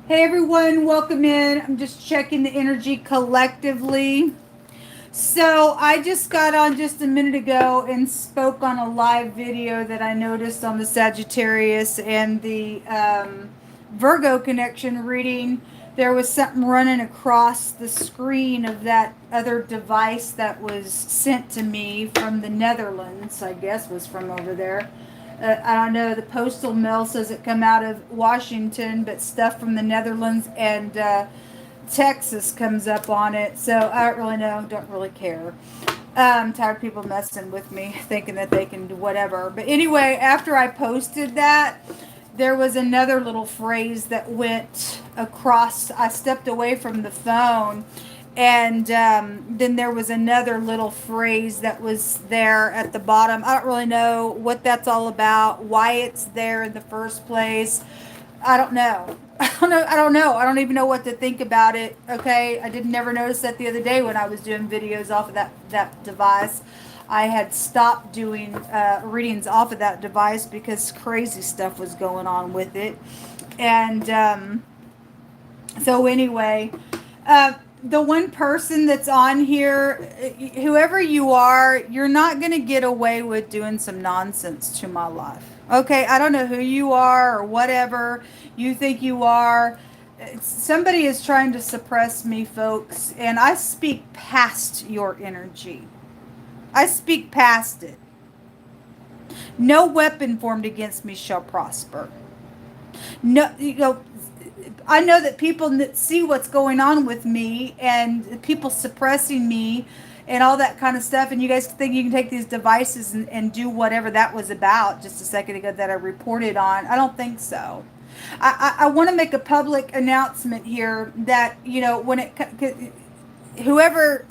Hey everyone, welcome in. I'm just checking the energy collectively. So I just got on just a minute ago and spoke on a live video that I noticed on the Sagittarius and the Virgo connection reading. There was something running across the screen of that other device that was sent to me from the Netherlands, I guess was from over there. I don't know, the postal mail says it come out of Washington, but stuff from the Netherlands and Texas comes up on it. So I don't really know, don't really care. I'm tired of people messing with me, thinking that they can do whatever. But anyway, after I posted that, there was another little phrase that went across. I stepped away from the phone, and then there was another little phrase that was there at the bottom. I don't really know what that's all about, why it's there in the first place. I don't know. I don't know. I don't even know what to think about it. Okay, I did never notice that the other day when I was doing videos off of that device. I had stopped doing readings off of that device because crazy stuff was going on with it, and so anyway, the one person that's on here, whoever you are, you're not going to get away with doing some nonsense to my life. Okay, I don't know who you are or whatever you think you are. Somebody is trying to suppress me, folks, and I speak past your energy. I speak past it. No weapon formed against me shall prosper. No, I know that people see what's going on with me and people suppressing me and all that kind of stuff. And you guys think you can take these devices and do whatever that was about just a second ago that I reported on. I don't think so. I want to make a public announcement here that, when whoever,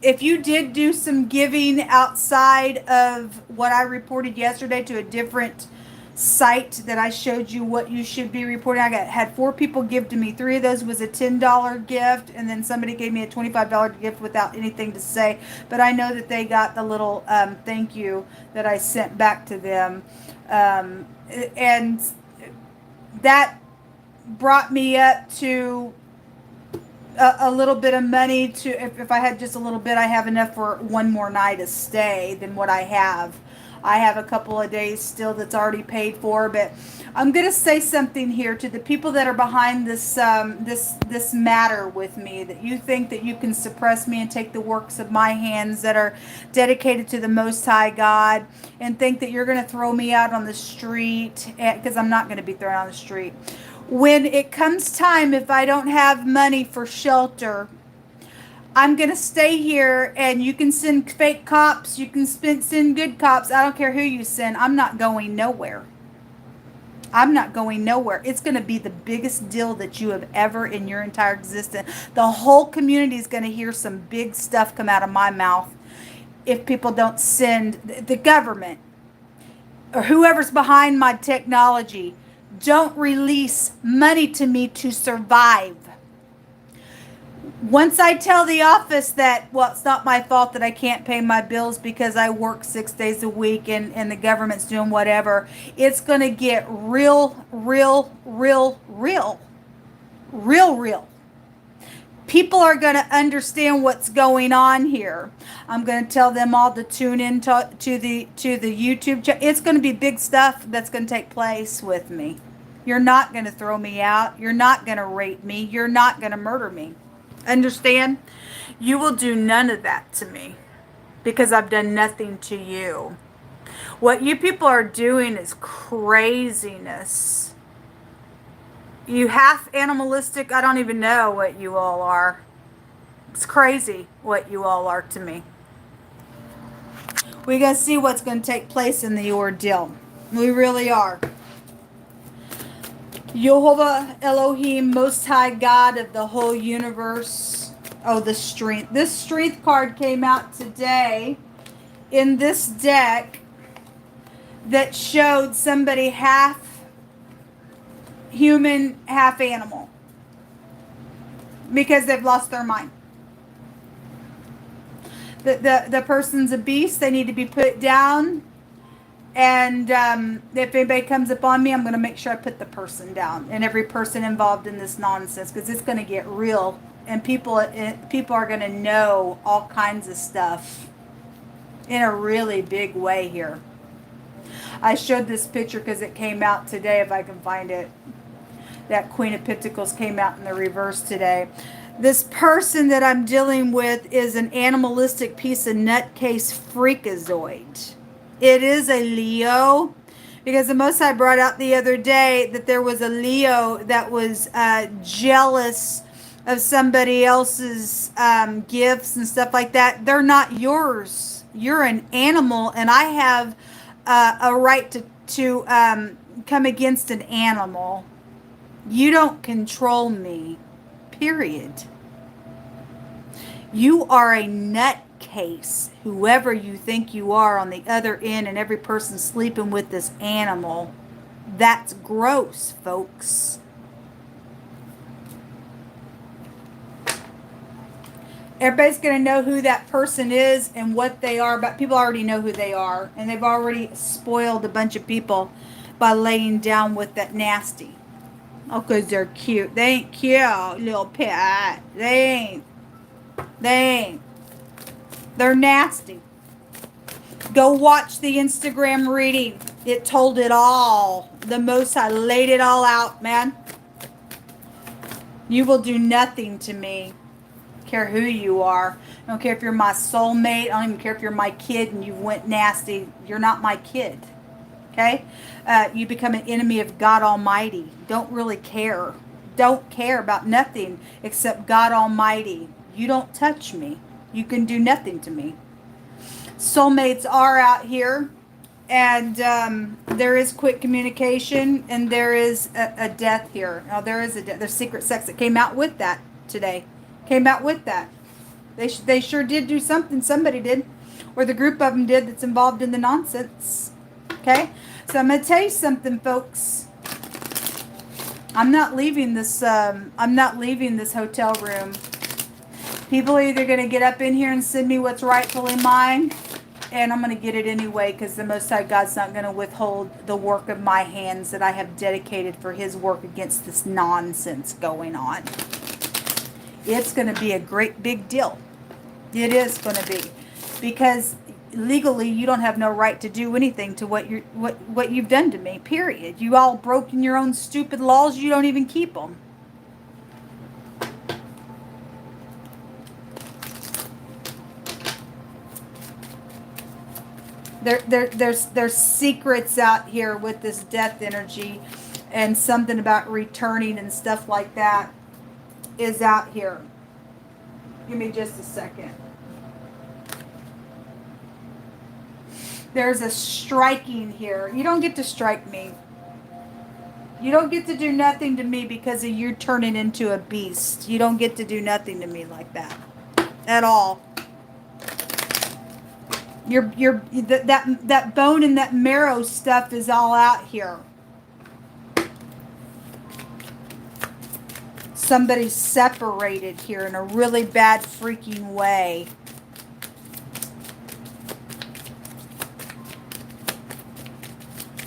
if you did do some giving outside of what I reported yesterday to a different site that I showed you what you should be reporting. Had 4 people give to me. 3 of those was a $10 gift, and then somebody gave me a $25 gift without anything to say. But I know that they got the little thank you that I sent back to them, and that brought me up to a little bit of money. To if I had just a little bit, I have enough for one more night of stay than what I have. I have a couple of days still that's already paid for, but I'm going to say something here to the people that are behind this this matter with me, that you think that you can suppress me and take the works of my hands that are dedicated to the Most High God, and think that you're going to throw me out on the street, because I'm not going to be thrown on the street. When it comes time, if I don't have money for shelter, I'm going to stay here, and you can send fake cops. You can send good cops. I don't care who you send. I'm not going nowhere. I'm not going nowhere. It's going to be the biggest deal that you have ever in your entire existence. The whole community is going to hear some big stuff come out of my mouth if people don't send the government or whoever's behind my technology. Don't release money to me to survive. Once I tell the office that, well, it's not my fault that I can't pay my bills because I work 6 days a week and the government's doing whatever, it's going to get real. People are going to understand what's going on here. I'm going to tell them all to tune in to the YouTube channel. It's going to be big stuff that's going to take place with me. You're not going to throw me out. You're not going to rape me. You're not going to murder me. Understand? You will do none of that to me because I've done nothing to you. What you people are doing is craziness. You half animalistic. I don't even know what you all are. It's crazy what you all are to me. We got to see what's going to take place in the ordeal. We really are. Jehovah Elohim, Most High God of the whole universe. Oh, the strength. This strength card came out today in this deck that showed somebody half human, half animal, because they've lost their mind. The person's a beast. They need to be put down And if anybody comes upon me, I'm going to make sure I put the person down and every person involved in this nonsense, because it's going to get real, and people are going to know all kinds of stuff in a really big way here. I showed this picture because it came out today, if I can find it. That Queen of Pentacles came out in the reverse today. This person that I'm dealing with is an animalistic piece of nutcase freakazoid. It is a Leo, because the Most High brought out the other day that there was a Leo that was jealous of somebody else's gifts and stuff like that. They're not yours. You're an animal, and I have a right to come against an animal. You don't control me, period. You are a nutcase, whoever you think you are on the other end, and every person sleeping with this animal. That's gross, folks. Everybody's going to know who that person is and what they are, but people already know who they are, and they've already spoiled a bunch of people by laying down with that nasty. Oh, because they're cute. They ain't cute, little pet. They ain't. They're nasty. Go watch the Instagram reading. It told it all. The Most High laid it all out, man. You will do nothing to me. I don't care who you are. I don't care if you're my soulmate. I don't even care if you're my kid and you went nasty. You're not my kid. Okay? You become an enemy of God Almighty. Don't really care. Don't care about nothing except God Almighty. You don't touch me. You can do nothing to me. Soulmates are out here, and there is quick communication, and there is a death here. Now, there is a death. There's secret sex that came out with that today. Came out with that. They sure did do something. Somebody did, or the group of them did that's involved in the nonsense. Okay? So I'm going to tell you something, folks. I'm not leaving this hotel room. People are either going to get up in here and send me what's rightfully mine, and I'm going to get it anyway, because the Most High God's not going to withhold the work of my hands that I have dedicated for His work against this nonsense going on. It's going to be a great big deal. It is going to be, because legally you don't have no right to do anything to what you've done to me, period. You all broken your own stupid laws. You don't even keep them. There's secrets out here with this death energy, and something about returning and stuff like that is out here. Give me just a second. There's a striking here. You don't get to strike me. You don't get to do nothing to me because of you turning into a beast. You don't get to do nothing to me like that at all. That bone and that marrow stuff is all out here. Somebody's separated here in a really bad freaking way.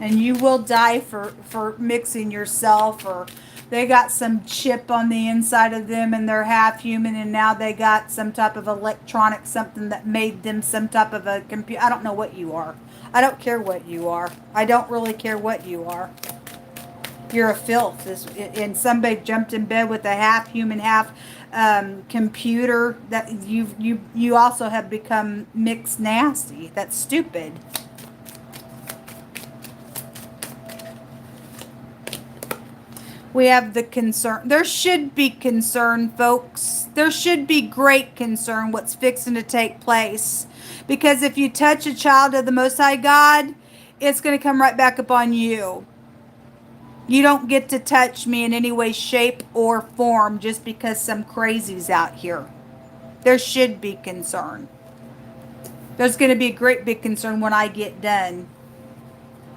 And you will die for mixing yourself, or they got some chip on the inside of them and they're half human, and now they got some type of electronic something that made them some type of a computer. I don't know what you are. I don't care what you are. I don't really care what you are. You're a filth. And somebody jumped in bed with a half human, half computer. That you also have become mixed nasty. That's stupid. We have the concern. There should be concern, folks. There should be great concern what's fixing to take place. Because if you touch a child of the Most High God, it's going to come right back upon you. You don't get to touch me in any way, shape, or form just because some crazy's out here. There should be concern. There's going to be a great big concern when I get done.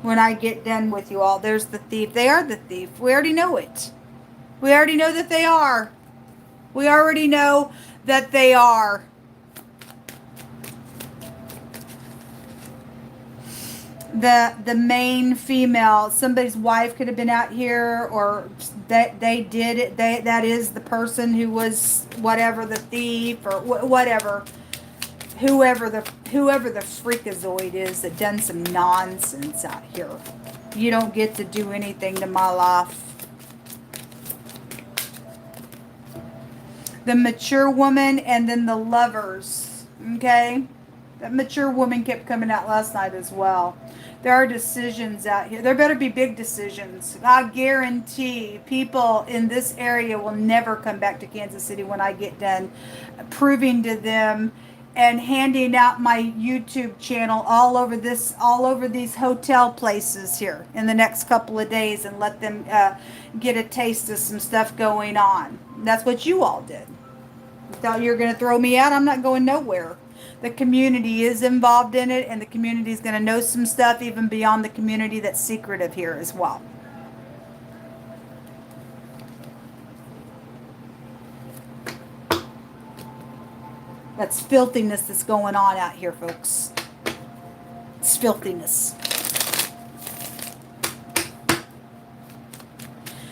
When I get done with you all. There's the thief. They are the thief. We already know it. We already know that they are. We already know that they are. The main female, somebody's wife could have been out here, or they did it. That is the person who was whatever, the thief or whatever, whoever the freakazoid is that done some nonsense out here. You don't get to do anything to my life. The mature woman and then the lovers. Okay, that mature woman kept coming out last night as well. There are decisions out here. There better be big decisions. I guarantee people in this area will never come back to Kansas City when I get done proving to them and handing out my YouTube channel all over these hotel places here in the next couple of days, and let them get a taste of some stuff going on. That's what you all did. You thought you were going to throw me out? I'm not going nowhere. The community is involved in it, and the community is going to know some stuff even beyond the community that's secretive here as well. That's filthiness that's going on out here, folks. It's filthiness.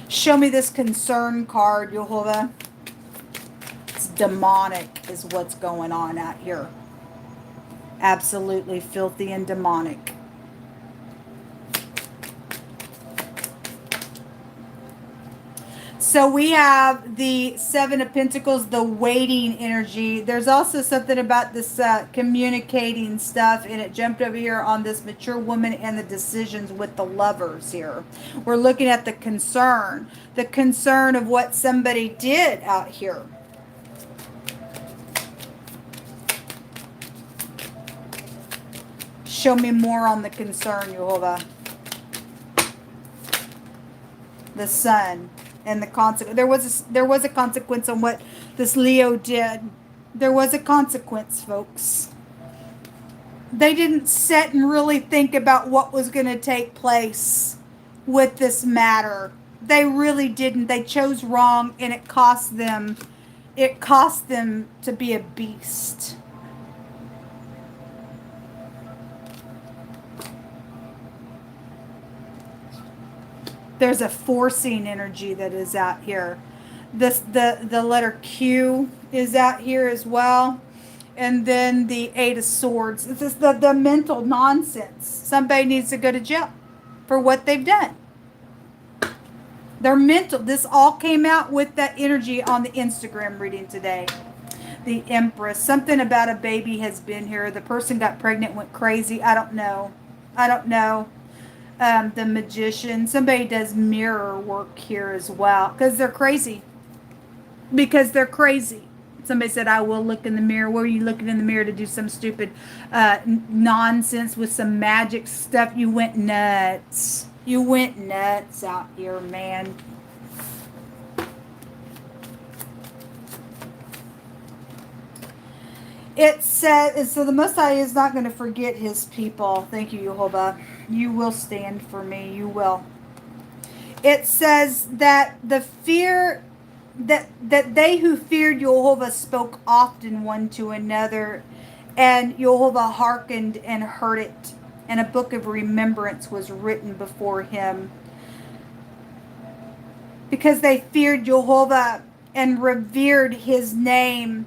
Show me this concern card, Yehovah. It's demonic is what's going on out here. Absolutely filthy and demonic. So we have the Seven of Pentacles, the waiting energy. There's also something about this communicating stuff, and it jumped over here on this mature woman and the decisions with the lovers here. We're looking at the concern of what somebody did out here. Show me more on the concern, Yehovah. The Sun and the consequence. There was a consequence on what this Leo did. There was a consequence, folks. They didn't sit and really think about what was going to take place with this matter. They really didn't. They chose wrong, and it cost them. It cost them to be a beast. There's a forcing energy that is out here. The letter Q is out here as well. And then the Eight of Swords. This is the mental nonsense. Somebody needs to go to jail for what they've done. They're mental. This all came out with that energy on the Instagram reading today. The Empress. Something about a baby has been here. The person got pregnant, went crazy. I don't know. The Magician. Somebody does mirror work here as well. Because they're crazy. Somebody said, I will look in the mirror. What were you looking in the mirror to do? Some stupid nonsense with some magic stuff. You went nuts. You went nuts out here, man. It says, so the Most High is not going to forget his people. Thank you, Yehovah. You will stand for me. You will. It says that the fear, that they who feared Yehovah spoke often one to another, and Yehovah hearkened and heard it, and a book of remembrance was written before him. Because they feared Yehovah and revered his name.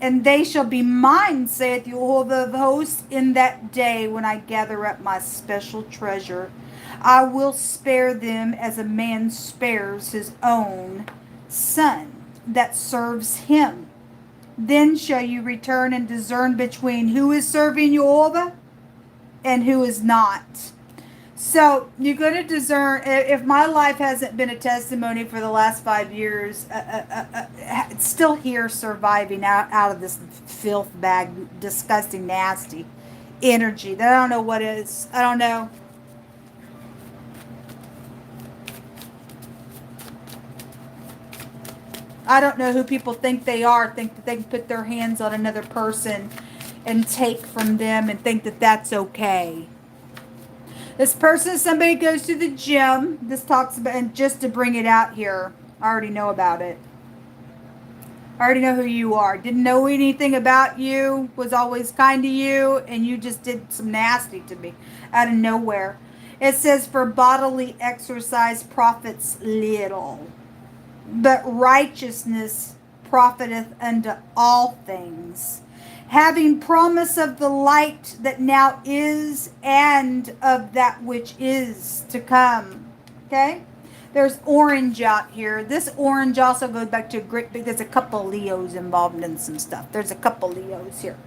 And they shall be mine, saith Yehovah of hosts, in that day when I gather up my special treasure. I will spare them as a man spares his own son that serves him. Then shall you return and discern between who is serving Yehovah and who is not. So you're going to discern. If my life hasn't been a testimony for the last 5 years, it's still here surviving out of this filth bag, disgusting, nasty energy that I don't know what is. I don't know. I don't know who people think they are, think that they can put their hands on another person and take from them and think that that's okay. This person, somebody goes to the gym. This talks about, and just to bring it out here, I already know about it. I already know who you are. Didn't know anything about you. Was always kind to you. And you just did some nasty to me out of nowhere. It says, for bodily exercise profits little, but righteousness profiteth unto all things, having promise of the light that now is and of that which is to come. Okay? There's orange out here. This orange also goes back to a great big, there's a couple Leos involved in some stuff. There's a couple Leos here.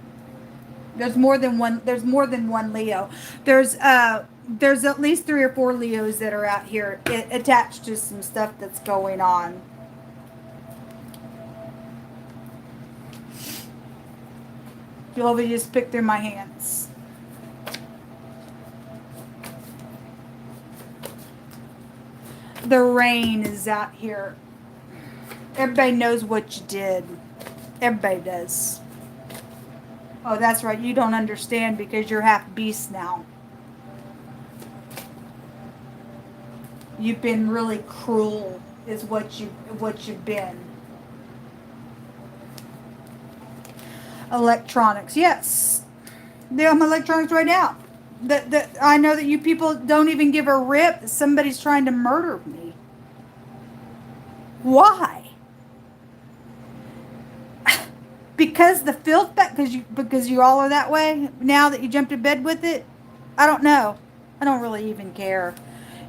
There's more than one Leo. There's at least 3 or 4 Leos that are out here attached to some stuff that's going on. You'll just pick through my hands. The rain is out here. Everybody knows what you did. Everybody does. Oh, that's right. You don't understand because you're half beast now. You've been really cruel, is what you've been. Electronics, yes. I'm electronics right now. I know that you people don't even give a rip that somebody's trying to murder me. Why? Because the filth back, because you all are that way now that you jumped in bed with it. I don't know. I don't really even care.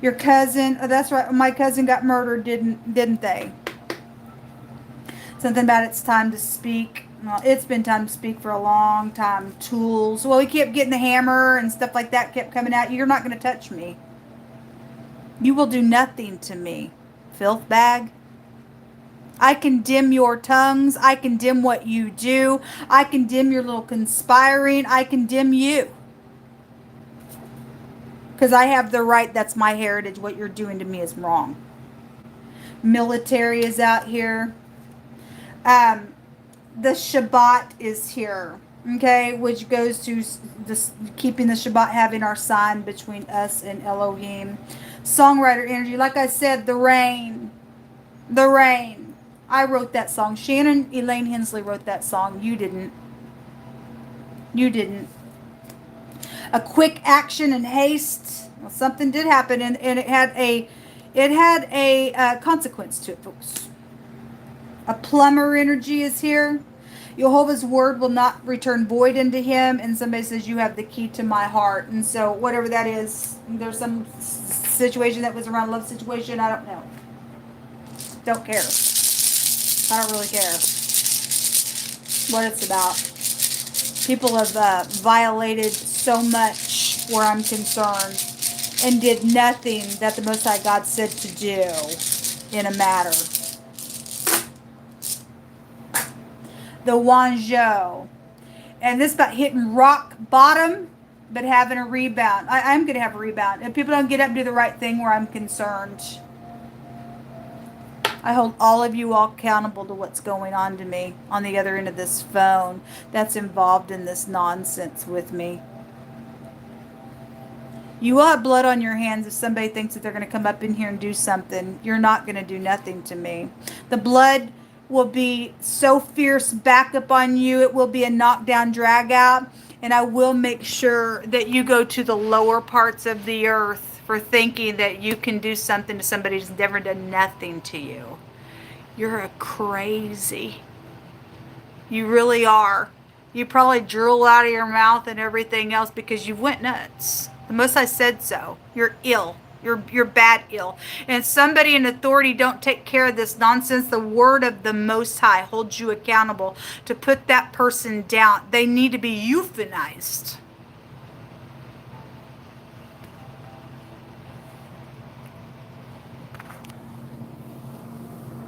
Your cousin, oh, that's right. My cousin got murdered, didn't they? Something about it's time to speak. Well, it's been time to speak for a long time. Tools. Well, we kept getting the hammer and stuff like that kept coming out. You're not going to touch me. You will do nothing to me, filth bag. I condemn your tongues. I condemn what you do. I condemn your little conspiring. I condemn you. Because I have the right. That's my heritage. What you're doing to me is wrong. Military is out here. The Shabbat is here. Okay, which goes to this, keeping the Shabbat, having our sign between us and Elohim. Songwriter energy. Like I said, the rain. The rain. I wrote that song. Shannon E. Hensley wrote that song. You didn't. You didn't. A quick action and haste. Well, something did happen, and it had a consequence to it, folks. A plumber energy is here. Jehovah's word will not return void into him. And somebody says, you have the key to my heart. And so whatever that is, there's some situation that was around a love situation. I don't know. Don't care. I don't really care what it's about. People have violated so much where I'm concerned and did nothing that the Most High God said to do in a matter. The Wanzhou. And this about hitting rock bottom, but having a rebound. I'm going to have a rebound. If people don't get up and do the right thing where I'm concerned, I hold all of you all accountable to what's going on to me on the other end of this phone that's involved in this nonsense with me. You will have blood on your hands if somebody thinks that they're going to come up in here and do something. You're not going to do nothing to me. The blood will be so fierce back up on you. It will be a knockdown, drag out. And I will make sure that you go to the lower parts of the earth for thinking that you can do something to somebody who's never done nothing to you. You're a crazy. You really are. You probably drool out of your mouth and everything else because you went nuts. The Most High said so. You're ill. You're bad ill. And somebody in authority don't take care of this nonsense. The word of the Most High holds you accountable to put that person down. They need to be euthanized.